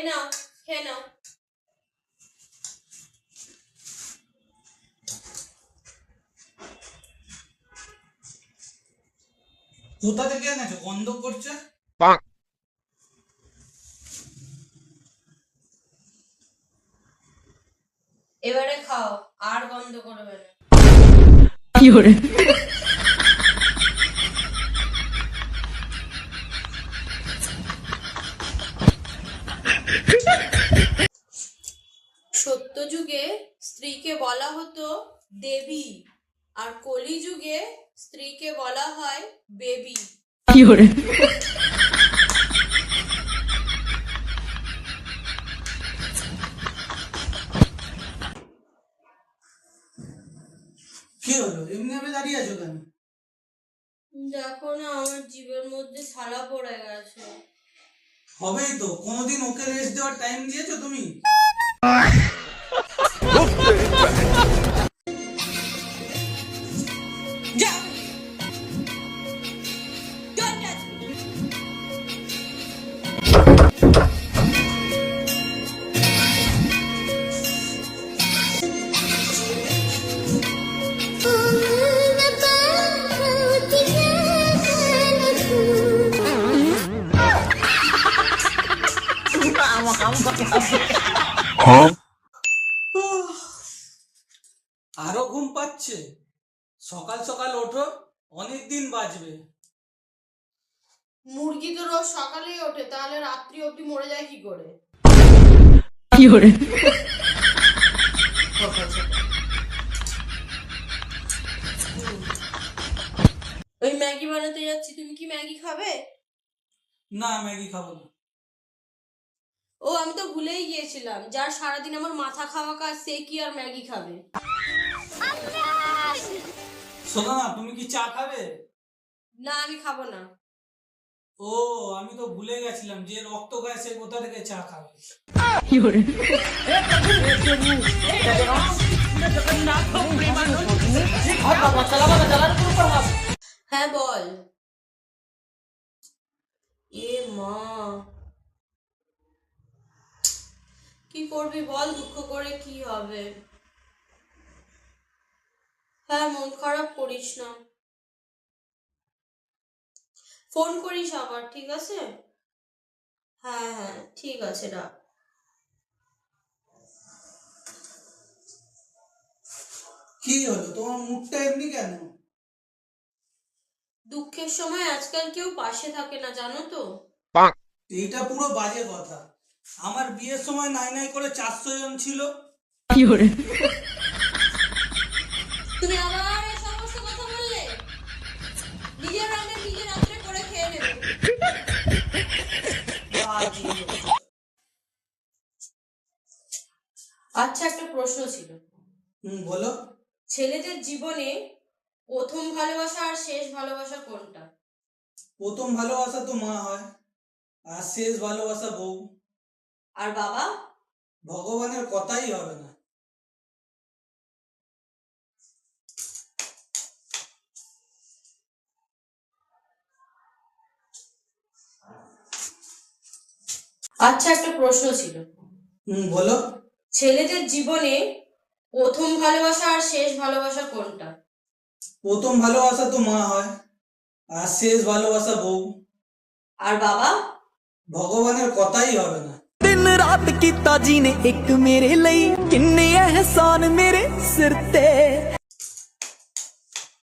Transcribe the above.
নাও, খেয়ে নাও। কোথা থেকে এনেছো? গন্ধ করছে। এবারে খাও, আর গন্ধ করবে না। সত্যযুগে স্ত্রীকে বলা হতো দেবী, আর কলিযুগে স্ত্রীকে বলা হয় বেবি। কি হলো, এমনি ভাবে দাঁড়িয়ে আছো কেন? দেখো না, আমার জিভের মধ্যে ছালা পড়ে গেছে। হবেই তো, কোনোদিন ওকে রেস্ট দেওয়ার টাইম দিয়েছো তুমি? যাও, don't touch me. আরো ঘুম পাচ্ছে? সকাল সকাল ওঠো, অনেক দিন বাঁচবে। মুরগি তো রোজ সকালেই ওঠে, তাহলে রাত্রি অবধি মরে যায় কি করে? ওই ম্যাগি বানাতে যাচ্ছি, তুমি কি ম্যাগি খাবে? না, ম্যাগি খাবো না। ও, আমি তো ভুলেই গিয়েছিলাম, যার সারাদিন আমার মাথা খাওয়া কাজ সে কি আর ম্যাগি খাবে? শোনো না, তুমি কি চা খাবে? না, আমি খাবো না। ও, আমি তো ভুলে গেছিলাম, যে রক্ত খায় সে কোথা থেকে চা খাবে। হ্যাঁ বল। এ মা, কি করবি বল, দুঃখ করে কি হবে? হ্যাঁ, মন খারাপ করিস না, ফোন করিস আবার, ঠিক আছে? হ্যাঁ হ্যাঁ, ঠিক আছে, রাখ। কি হলো, তোমার মুখটা এমনি কেন? দুঃখের সময় আজকাল কেউ পাশে থাকে না, জানো তো? এইটা পুরো বাজে কথা। আমার বিয়ের সময় নাই নাই করে 400 জন ছিল। তুমি আবার এই সমস্ত কথা বললে? নিজের রান্না নিজে রাত্রে করে খেয়ে নেবে। আচ্ছা, একটা প্রশ্ন ছিল। বলো। ছেলেদের জীবনে প্রথম ভালোবাসা আর শেষ ভালোবাসা কোনটা? প্রথম ভালোবাসা তো মা হয়, আর শেষ ভালোবাসা বউ। আর বাবা? ভগবানের কথাই হবে না। আচ্ছা, একটা প্রশ্ন ছিল। বলো। ছেলেদের জীবনে প্রথম ভালোবাসা আর শেষ ভালোবাসা কোনটা? প্রথম ভালোবাসা তো মা হয়, আর শেষ ভালোবাসা বউ। আর বাবা? ভগবানের কথাই হবে না। दिन रात कीता जी ने एक मेरे ਲਈ ਕਿੰਨੇ ਅਹਿਸਾਨ ਮੇਰੇ ਸਿਰ ਤੇ